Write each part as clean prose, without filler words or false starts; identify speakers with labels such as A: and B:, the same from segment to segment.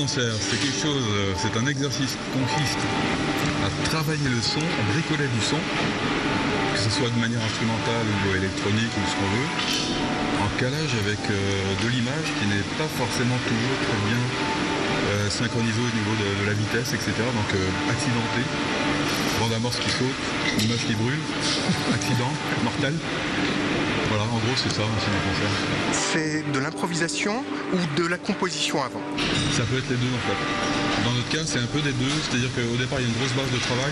A: concert, c'est quelque chose, c'est un exercice qui consiste à travailler le son, à bricoler du son, que ce soit de manière instrumentale ou électronique ou ce qu'on veut, en calage avec de l'image qui n'est pas forcément toujours très bien synchronisée au niveau de la vitesse, etc. Donc accidenté, bande amorce qui saute, image qui brûle, accident, mortel. Voilà, en gros, c'est ça aussi les concerts.
B: C'est de l'improvisation ou de la composition avant?
A: Ça peut être les deux en fait. Dans notre cas, c'est un peu des deux, c'est-à-dire qu'au départ, il y a une grosse base de travail,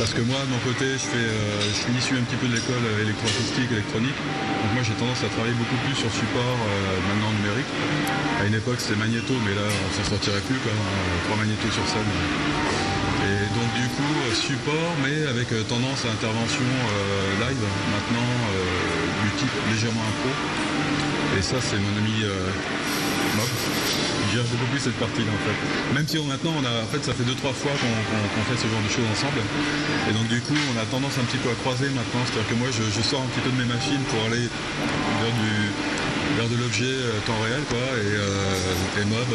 A: parce que moi, de mon côté, je suis issu un petit peu de l'école électroacoustique, électronique, donc moi j'ai tendance à travailler beaucoup plus sur support, maintenant numérique. À une époque, c'était magnéto, mais là, on s'en sortirait plus, quoi, 3 magnétos sur scène. Et donc du coup, support, mais avec tendance à intervention live, maintenant, du type légèrement impro. Et ça, c'est mon ami Mob, qui gère beaucoup plus cette partie-là, en fait. Même si maintenant, en fait, ça fait 2-3 fois qu'on fait ce genre de choses ensemble. Et donc du coup, on a tendance un petit peu à croiser maintenant. C'est-à-dire que moi, je sors un petit peu de mes machines pour aller vers de l'objet temps réel, quoi, et Mob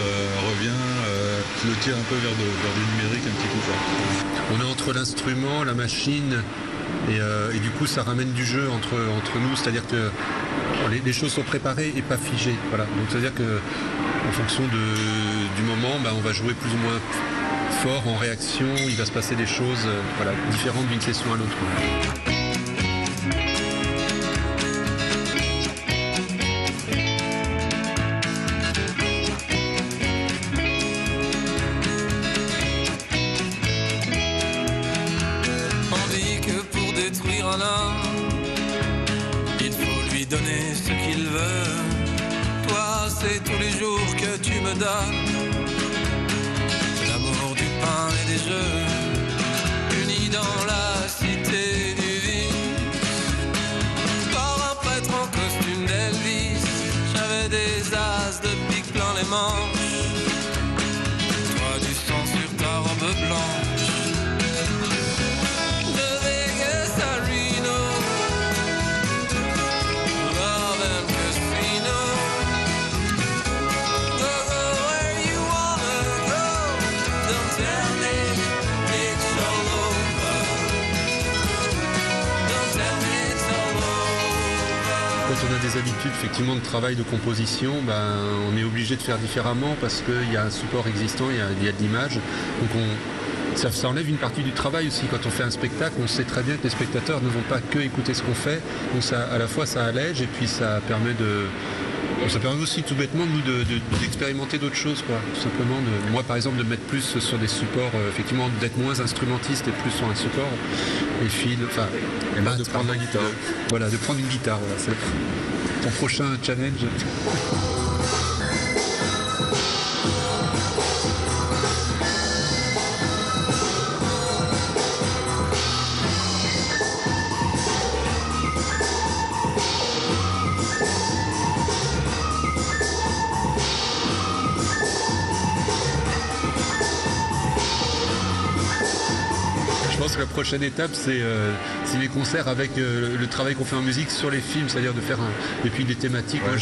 A: revient, le tire un peu vers du numérique un petit peu, quoi.
C: On est entre l'instrument, la machine, et du coup ça ramène du jeu entre nous, c'est-à-dire que les choses sont préparées et pas figées. Voilà. Donc c'est-à-dire que en fonction du moment, on va jouer plus ou moins fort en réaction, il va se passer des choses différentes d'une session à l'autre.
D: Il faut lui donner ce qu'il veut. Toi, c'est tous les jours que tu me donnes l'amour du pain et des jeux, unis dans la cité du vice. Par un prêtre en costume d'Elvis, j'avais des as de pique plein les manches. Toi, du sang sur ta robe blanche.
C: Quand on a des habitudes effectivement de travail, de composition, on est obligé de faire différemment parce qu'il y a un support existant, il y a de l'image. Donc ça enlève une partie du travail aussi. Quand on fait un spectacle, on sait très bien que les spectateurs ne vont pas que écouter ce qu'on fait. Donc à la fois ça allège et puis ça permet aussi tout bêtement d'expérimenter d'autres choses, quoi. Tout simplement, moi par exemple, de mettre plus sur des supports, effectivement d'être moins instrumentiste et plus sur un support, les fils,
A: de prendre la guitare.
C: De prendre une guitare, voilà, c'est ton prochain challenge. Je pense que la prochaine étape, c'est les concerts avec le travail qu'on fait en musique sur les films, c'est-à-dire de faire et puis des thématiques.
A: Ouais,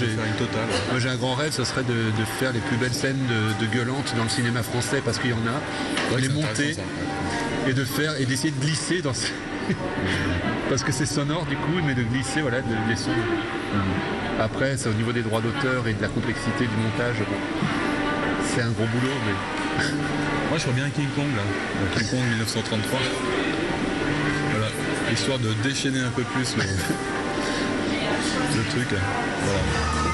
C: Moi, j'ai un grand rêve, ce serait de faire les plus belles scènes de gueulantes dans le cinéma français, parce qu'il y en a, de les monter et d'essayer de glisser dans parce que c'est sonore du coup, mais de glisser les sons. Après, c'est au niveau des droits d'auteur et de la complexité du montage. C'est un gros boulot, mais...
A: Moi je ferais bien King Kong là, King Kong 1933. Voilà, histoire de déchaîner un peu plus le truc. Voilà.